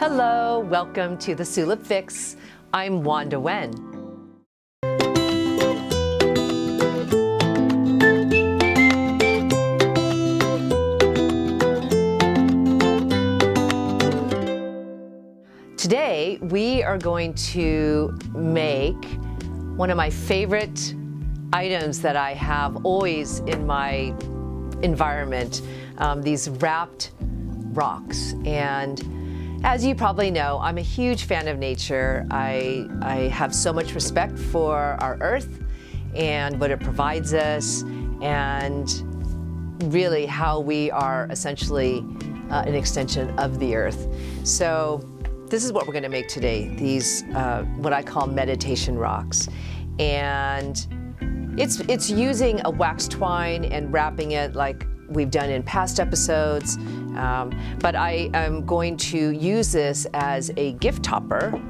Hello, welcome to the Soulful Fix. I'm Wanda Wen. Today, we are going to make one of my favorite items that I have always in my environment, these wrapped rocks. And as you probably know, I'm a huge fan of nature. I have so much respect for our earth and what it provides us, and really how we are essentially an extension of the earth. So this is what we're going to make today, these what I call meditation rocks. And it's using a wax twine and wrapping it like we've done in past episodes. But I am going to use this as a gift topper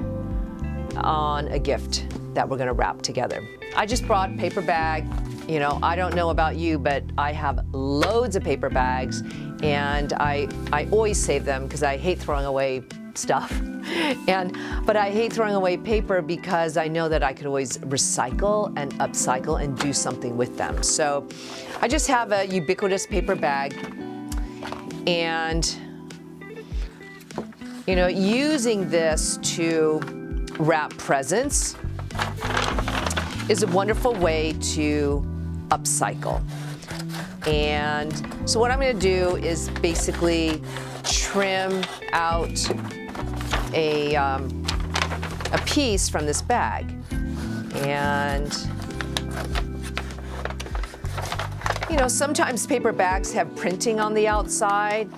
on a gift that we're going to wrap together. I just brought paper bag. You know, I don't know about you, but I have loads of paper bags, and I always save them because I hate throwing away stuff. But I hate throwing away paper because I know that I could always recycle and upcycle and do something with them. So I just have a ubiquitous paper bag, and you know, using this to wrap presents is a wonderful way to upcycle. And so what I'm going to do is basically trim out a piece from this bag. And you know, sometimes paper bags have printing on the outside.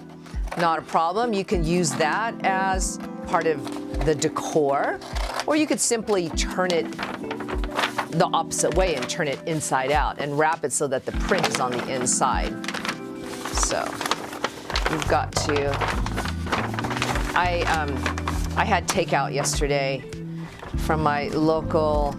Not a problem. You can use that as part of the decor, or you could simply turn it the opposite way and turn it inside out and wrap it so that the print is on the inside. So you've got to, I had takeout yesterday from my local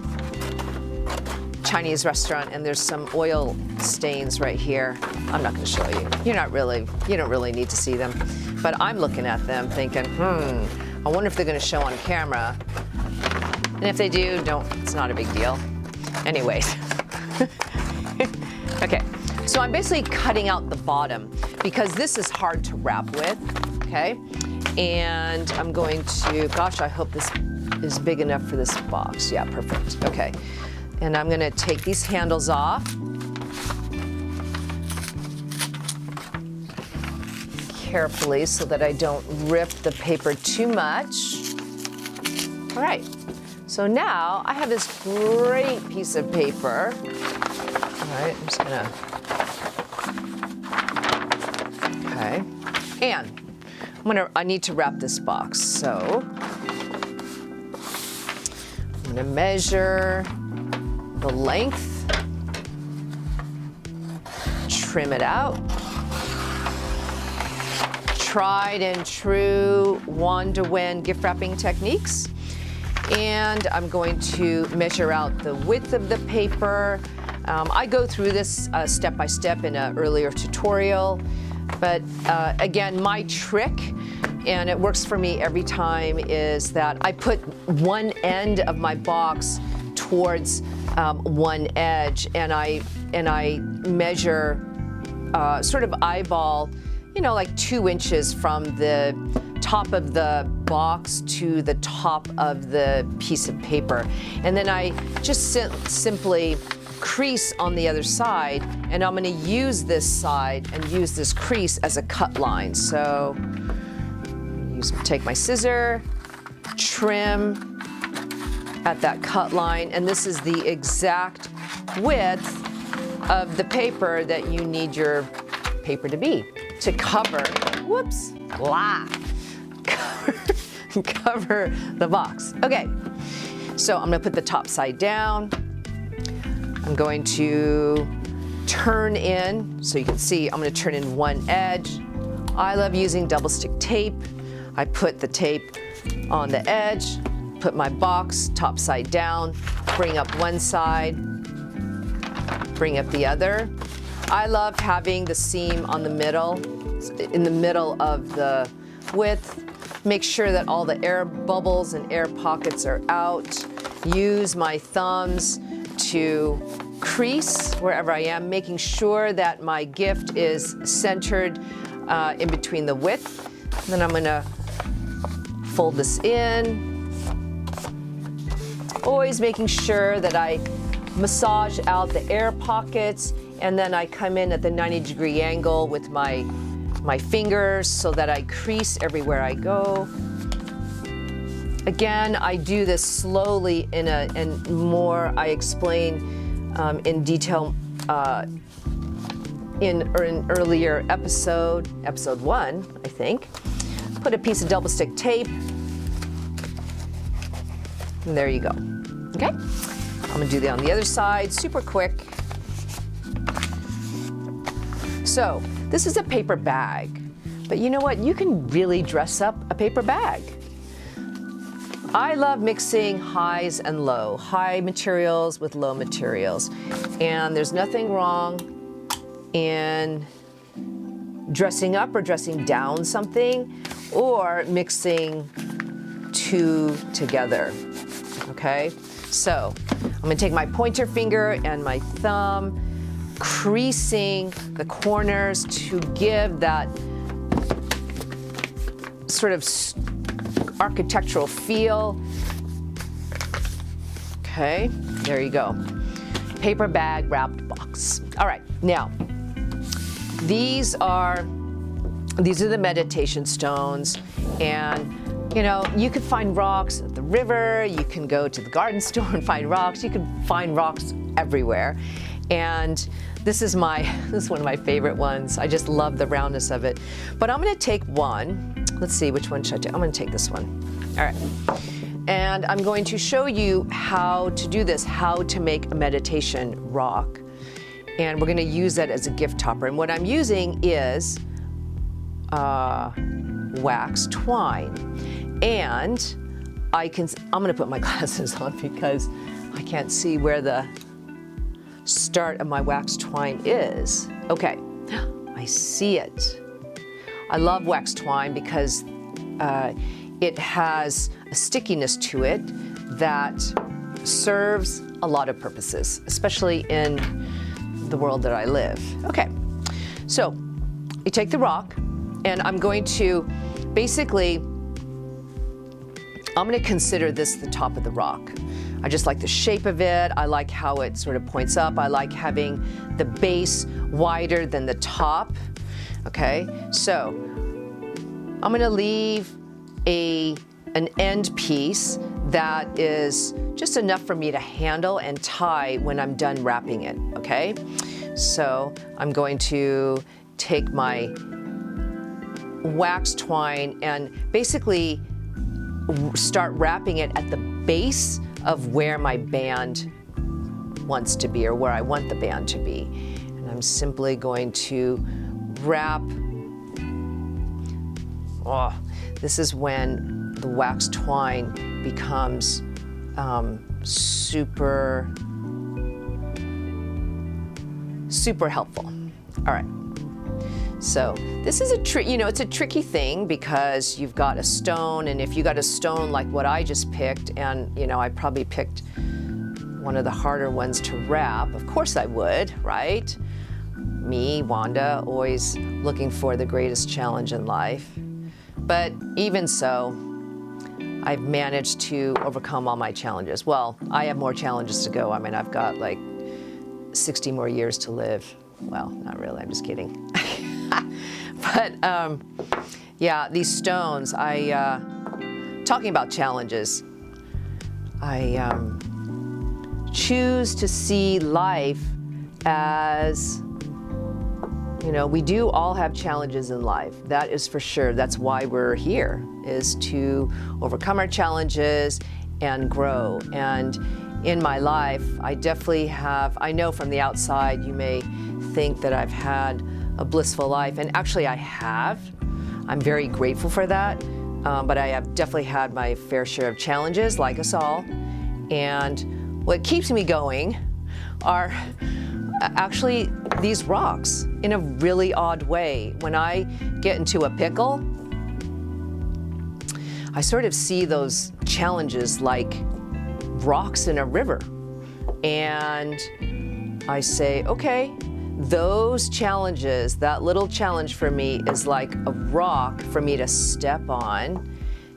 Chinese restaurant, and there's some oil stains right here. I'm not going to show you. You don't really need to see them. But I'm looking at them thinking, I wonder if they're going to show on camera. And if they do, it's not a big deal. Anyways. Okay, so I'm basically cutting out the bottom because this is hard to wrap with, okay? And I'm going to, gosh, I hope this is big enough for this box. Yeah, perfect. Okay. And I'm going to take these handles off. Carefully so that I don't rip the paper too much. All right. So now I have this great piece of paper. All right, I'm just gonna, okay. And I need to wrap this box. So I'm gonna measure the length, trim it out. Tried and true Wanda Wen gift wrapping techniques. And I'm going to measure out the width of the paper. I go through this step by step in an earlier tutorial, but again, my trick, and it works for me every time, is that I put one end of my box towards one edge, and I measure sort of eyeball, you know, like 2 inches from the top of the box to the top of the piece of paper. And then I just simply crease on the other side, and I'm going to use this side and use this crease as a cut line. So take my scissor, trim at that cut line, and this is the exact width of the paper that you need your paper to be, to cover, cover the box. Okay, so I'm gonna put the top side down. I'm going to turn in, so you can see I'm gonna turn in one edge. I love using double stick tape. I put the tape on the edge, put my box top side down, bring up one side, bring up the other. I love having the seam on the middle, in the middle of the width, Make sure that all the air bubbles and air pockets are out. Use my thumbs to crease wherever I am, making sure that my gift is centered in between the width. Then I'm gonna fold this in. Always making sure that I massage out the air pockets, and then I come in at the 90-degree angle with my fingers so that I crease everywhere I go. Again, I do this slowly and more I explain in detail in an earlier episode 1, I think. Put a piece of double stick tape, and there you go. Okay, I'm gonna do that on the other side, super quick. So this is a paper bag, but you know what? You can really dress up a paper bag. I love mixing highs and low, high materials with low materials. And there's nothing wrong in dressing up or dressing down something, or mixing two together, okay? So I'm gonna take my pointer finger and my thumb, creasing the corners to give that sort of architectural feel. Okay, there you go. Paper bag wrapped box. All right, now, these are the meditation stones, and you know, you could find rocks at the river, you can go to the garden store and find rocks, you can find rocks everywhere. And this is one of my favorite ones. I just love the roundness of it. But I'm gonna take one. Let's see, which one should I take? I'm gonna take this one. All right. And I'm going to show you how to do this, how to make a meditation rock. And we're gonna use that as a gift topper. And what I'm using is wax twine. And I'm gonna put my glasses on because I can't see where the start of my wax twine is. Okay, I see it. I love wax twine because it has a stickiness to it that serves a lot of purposes, especially in the world that I live. Okay, so you take the rock, and I'm going to basically, I'm going to consider this the top of the rock. I just like the shape of it. I like how it sort of points up. I like having the base wider than the top. Okay, so I'm gonna leave an end piece that is just enough for me to handle and tie when I'm done wrapping it, okay? So I'm going to take my wax twine and basically start wrapping it at the base of where my band wants to be, or where I want the band to be. And I'm simply going to wrap. Oh, this is when the wax twine becomes super helpful. All right. So this is it's a tricky thing because you've got a stone, and if you got a stone like what I just picked, and I probably picked one of the harder ones to wrap, of course I would, right? Me, Wanda, always looking for the greatest challenge in life. But even so, I've managed to overcome all my challenges. Well, I have more challenges to go. I mean, I've got like 60 more years to live. Well, not really, I'm just kidding. But yeah, these stones, talking about challenges, I choose to see life as, we do all have challenges in life. That is for sure. That's why we're here, is to overcome our challenges and grow. And in my life, I definitely have, I know from the outside you may think that I've had a blissful life, and actually I have. I'm very grateful for that, but I have definitely had my fair share of challenges, like us all. And what keeps me going are actually these rocks in a really odd way. When I get into a pickle, I sort of see those challenges like rocks in a river. And I say, okay, those challenges, that little challenge for me is like a rock for me to step on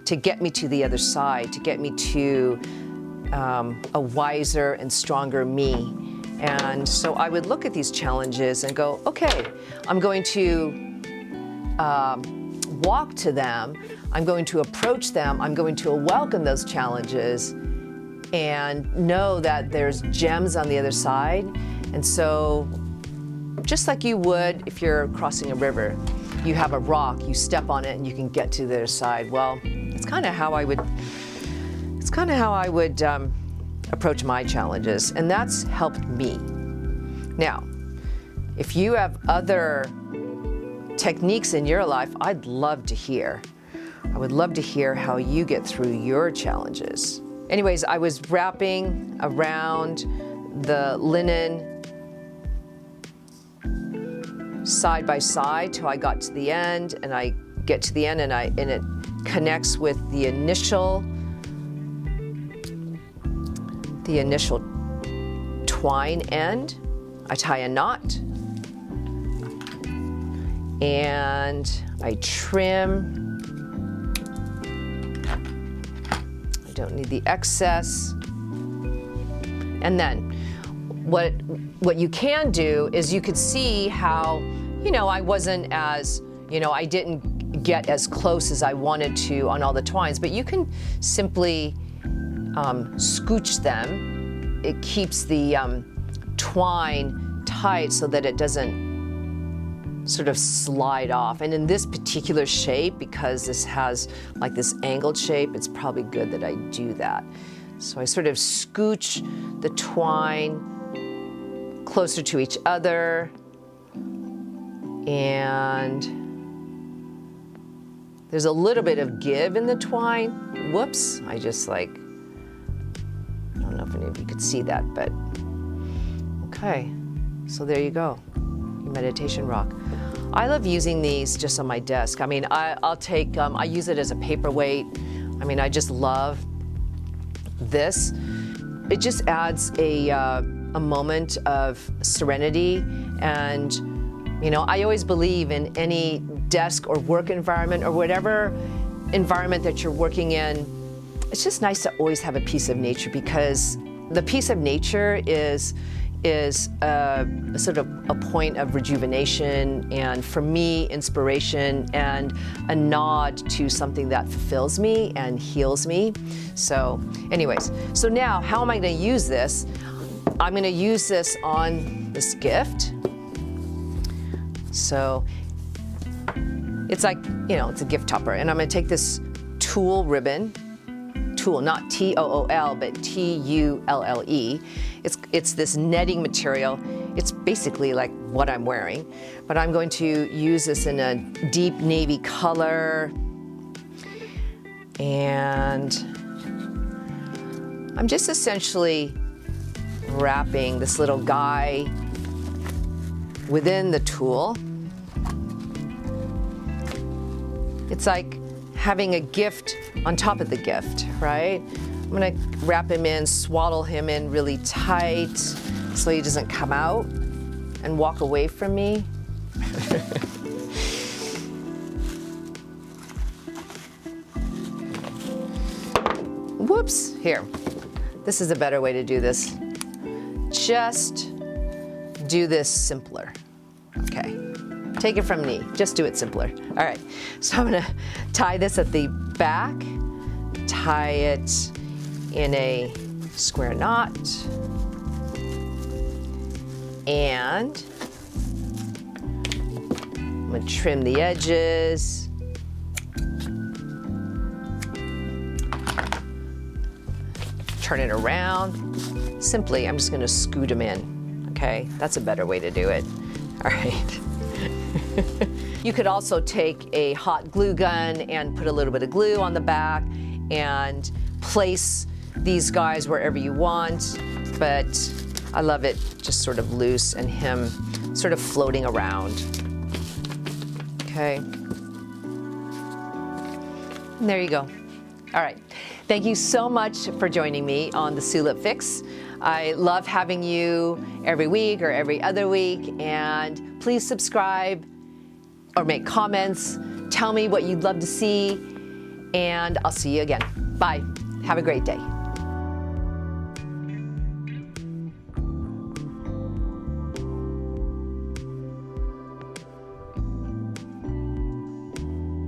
to get me to the other side, to get me to a wiser and stronger me. And so I would look at these challenges and go, okay, I'm going to walk to them, I'm going to approach them, I'm going to welcome those challenges and know that there's gems on the other side. And so just like you would if you're crossing a river, you have a rock, you step on it and you can get to the other side. Well, it's kind of how I would approach my challenges, and that's helped me. Now, if you have other techniques in your life, I'd love to hear. I would love to hear how you get through your challenges. Anyways, I was wrapping around the linen side by side till I got to the end, and I get to the end and it connects with the initial twine end. I tie a knot and I trim. I don't need the excess. And then what you can do is you could see how, I wasn't as, I didn't get as close as I wanted to on all the twines, but you can simply scooch them. It keeps the twine tight so that it doesn't sort of slide off. And in this particular shape, because this has like this angled shape, it's probably good that I do that. So I sort of scooch the twine closer to each other, and there's a little bit of give in the twine. Whoops, I don't know if any of you could see that, but okay. So there you go, your meditation rock. I love using these just on my desk. I mean, I'll take, I use it as a paperweight. I mean, I just love this. It just adds a moment of serenity. And, I always believe in any desk or work environment or whatever environment that you're working in, it's just nice to always have a piece of nature, because the piece of nature is a sort of a point of rejuvenation, and for me, inspiration, and a nod to something that fulfills me and heals me. So anyways, so now how am I going to use this? I'm going to use this on this gift. So it's like, it's a gift topper, and I'm going to take this tulle ribbon, tulle, not T-O-O-L, but T-U-L-L-E. It's this netting material. It's basically like what I'm wearing, but I'm going to use this in a deep navy color. And I'm just essentially wrapping this little guy within the tulle. It's like having a gift on top of the gift, right? I'm gonna wrap him in, swaddle him in really tight so he doesn't come out and walk away from me. Whoops, here. This is a better way to do this. Just do this simpler, okay? Take it from me, just do it simpler. All right, so I'm gonna tie this at the back, tie it in a square knot, and I'm gonna trim the edges. Turn it around. Simply, I'm just gonna scoot them in, okay? That's a better way to do it. All right. You could also take a hot glue gun and put a little bit of glue on the back and place these guys wherever you want, but I love it just sort of loose and him sort of floating around. Okay. And there you go. All right. Thank you so much for joining me on the Tulip Fix. I love having you every week or every other week, and please subscribe or make comments. Tell me what you'd love to see, and I'll see you again. Bye. Have a great day.